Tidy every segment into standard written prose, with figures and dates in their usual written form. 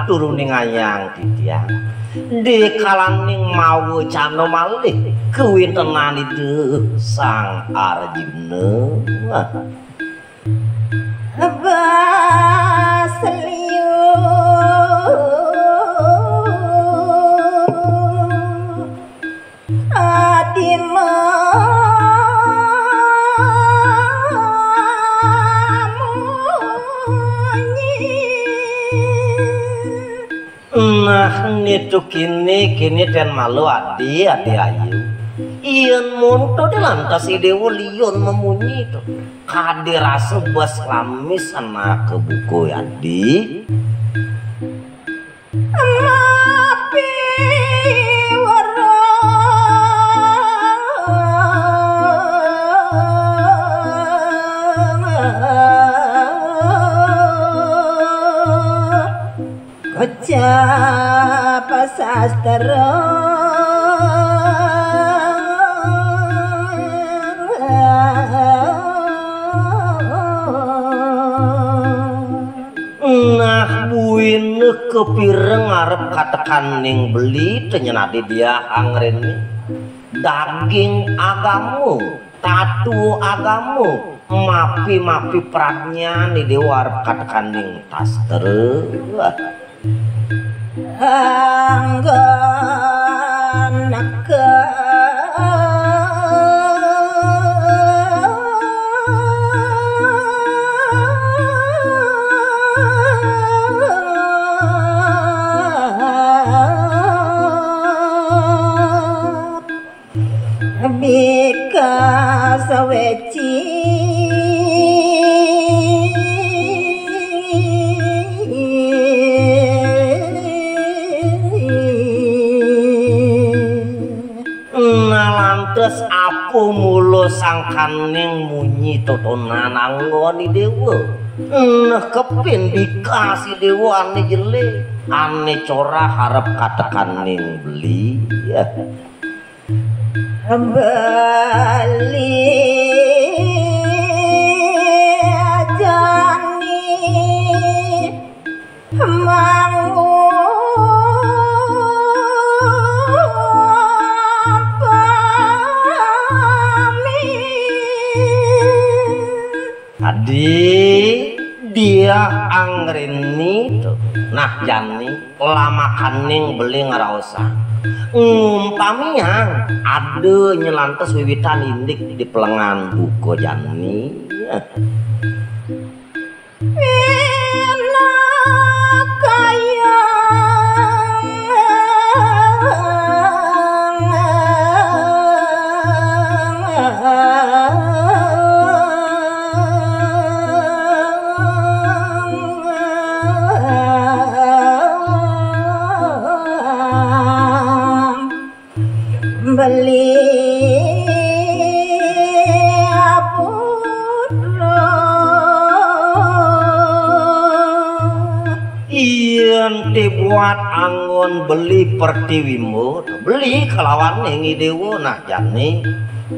Atur ning ayang Didiang di kalaning mau cano malih kuwintenan itu Sang Arjuna Basliyo adima nah nitu kini dan malu adi ayu ian monto dilantas idewo lion memunyi itu kadir rasa bas lamis anak ke buku adi mapi waro Kocap sastra nah buin kepireng ngarep katekan ning beli tenyenadi dia angren daging agamu tatu agamu mapi peratnya nih dewa arep katekan ning tas terus anggonaka bika saweci terus aku mulu sangkaning munyi totonan anggoni dewa nah kepin dikasih dewa ane jele ane corah harap katakan ning beli ya bali ajani mangu adi dia angrini tuh nah jani lama kaning beli ngaraosa ngumpamian ada nyelantes wiwitan indik di pelengan buku jani kaya beli putra iyan dibuat angon beli pertiwimu beli kelawan nengi dewo nah jani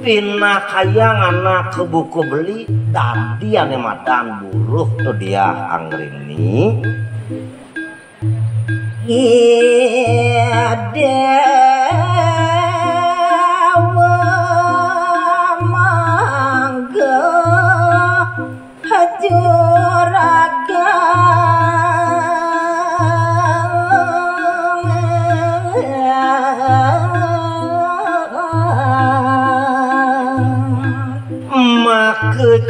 pinah kayang anak ke buku beli tadi ane madan buruh tuh dia angrini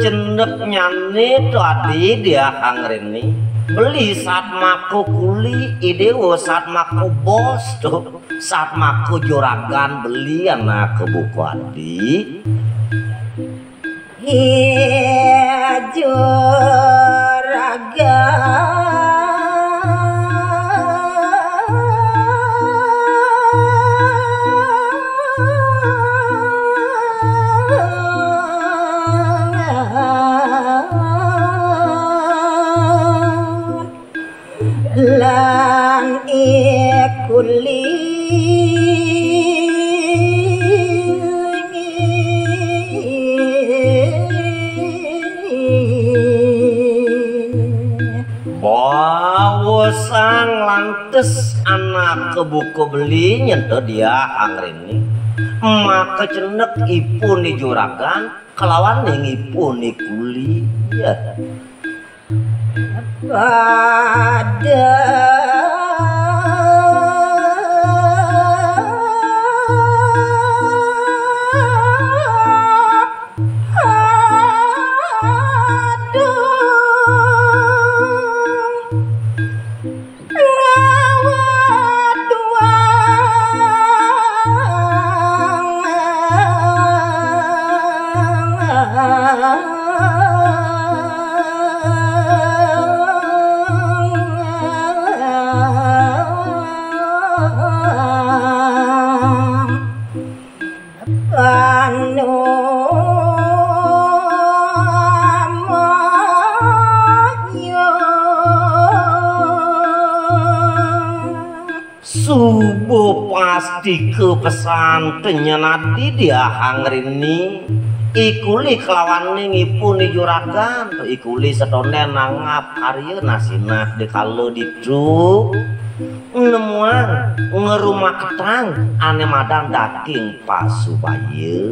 cendet nyane tadi dia angrini beli saat mako kuli idewo saat mako bos tuh saat mako juragan beli anak ke buku adi lan ikuli bawa sang lantes anak ke buku beli nyentuh dia angrini maka cenek ipun di juragan kelawan yang ipun di kuli ya pada subuh pasti ke pesantrennya nadi dia hangrini ikuli kelawan ngipun di juragan ikuli setone nangap karya nasinah di kalau dicu nemuan ngerumah ketang ane madang daging pasubaya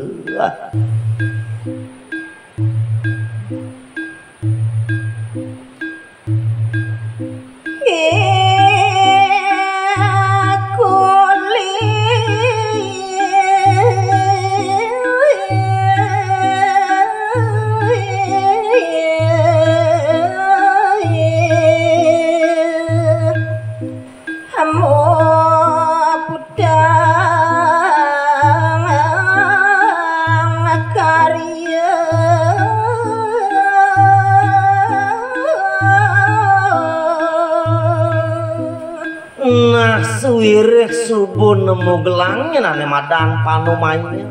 suwirih subuh nemu gelangnya nane madang panumanya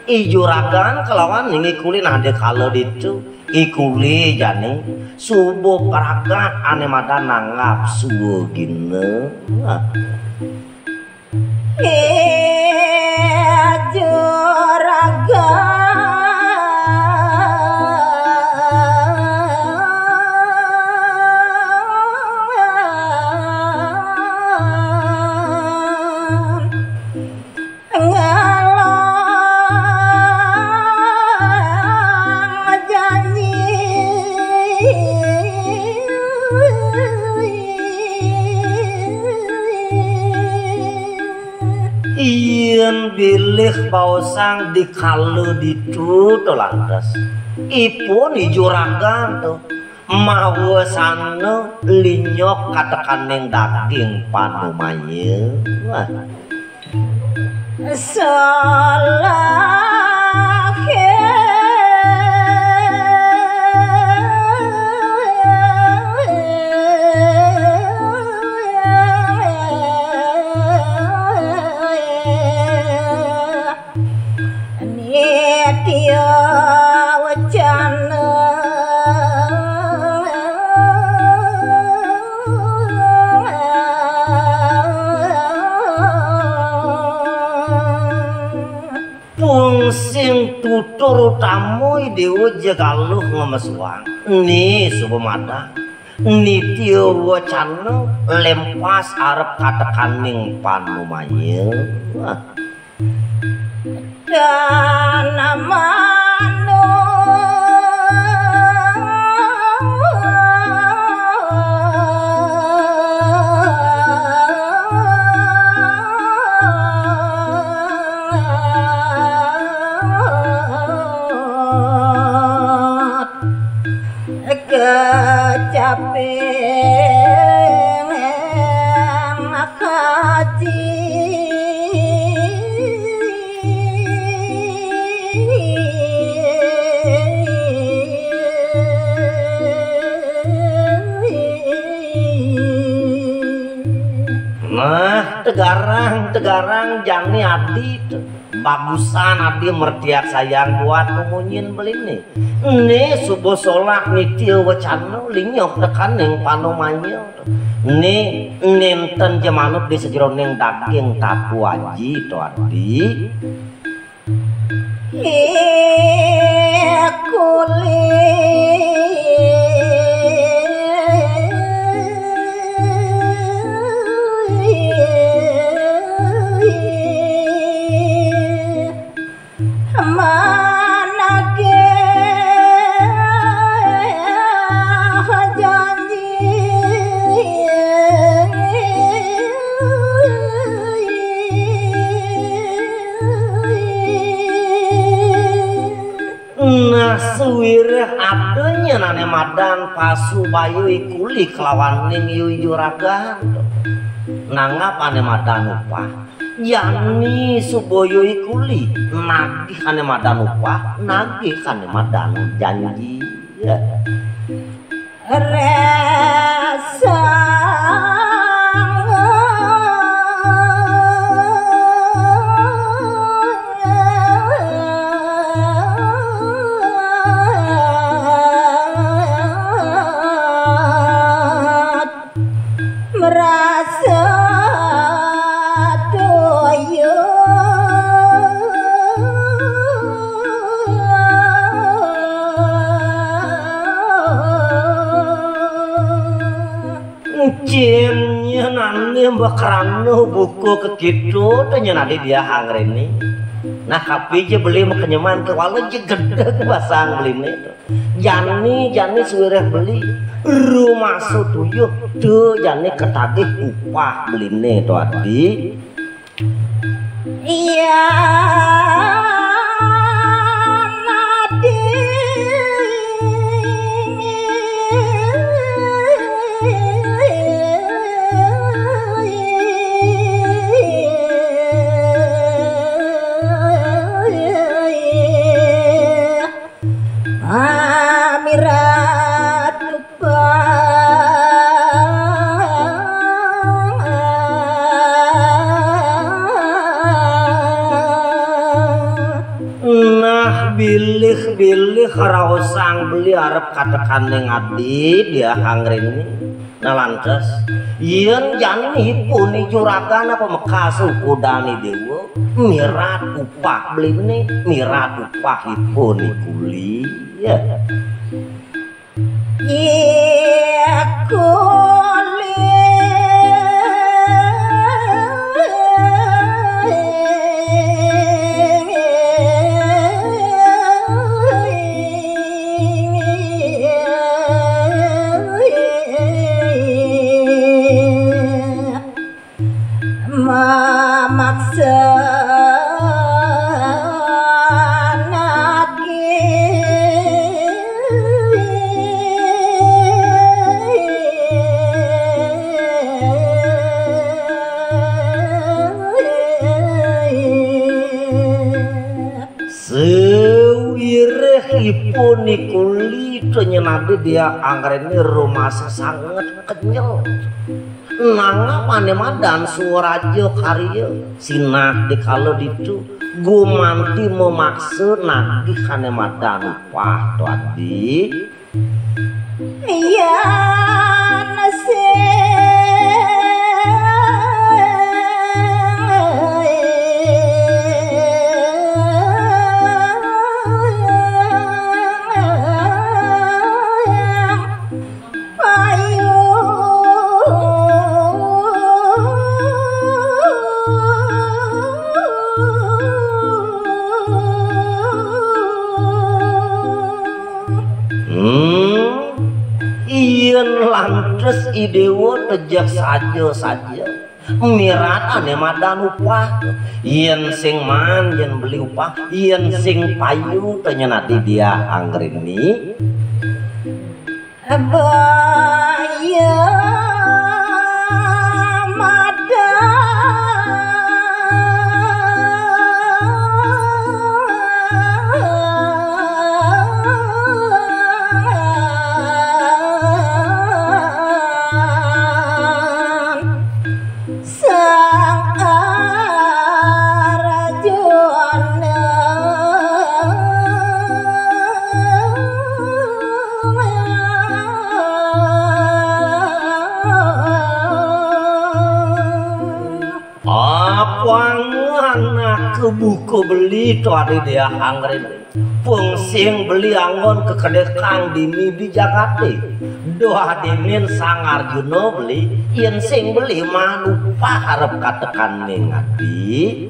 ijuragan kelawan ngikuli nade kalau ditu ikuli jani subuh peragat ane madang nanggap subuh gine juragan ien bilih bausang di kalau ditu lantas ipun di juragan tuh mau sana linyok katakan yang daging panumanya salah sing tutur tamu dewa jagaluh ngemesuang ni subemada ni tio wacana lempas arep katekaning panumanya dan amano kecapean Nah, tegarang jani adi bagusan adi mertiak sayang buat pengunyin beli nih. Nih subuh solak nih tiu wacana linyok tekan yang panomanya. Nih nenten jemanut di sejeroning daging tapu aji to adi. Suwireh adanya nane madan pasu bayu ikuli kelawan ning yuyuragan nanggap ane madan upah yani suboyo ikuli nagih ane madan upah nagih ane madan janji ya. Rasa merasa doyo Cimnya nani bakrano buku kekitu tanya nadi dia hangreni. Nah kapi je beli makenyaman ke walau je gede basang beli nih. Jani suwireh beli rumah tuyuh tuh jani ketagih upah beli nih tuh adi. iya Amirat lupa Nah bilih raosang beli arep katakan yang adi dia hangreni. Nah lantas yen jani puni juragan apa mekas kudani dewa mirat upah beli nih mirat upah puni kuli ya. iya memaksa Sewireh ipuni kuli nyenadi dia anggreni rumah sangat kenyal. Nangga pane madan suarajo karya sinah di kalau ditu gumanti memaksa nagih kane madan upah tuh adi. iya Ien lantres idewo tejak saja mirat ane madan upah ien sing man yen beli upah ien sing payu tanya nanti dia anggreni Abaya madan ke buku beli tuh ada dia angrin pungsing beli anggon ke kedai Kang Dini di Jakarta doa dimin Sang Arjuna beli yen sing beli mah lupa harap katekan ngati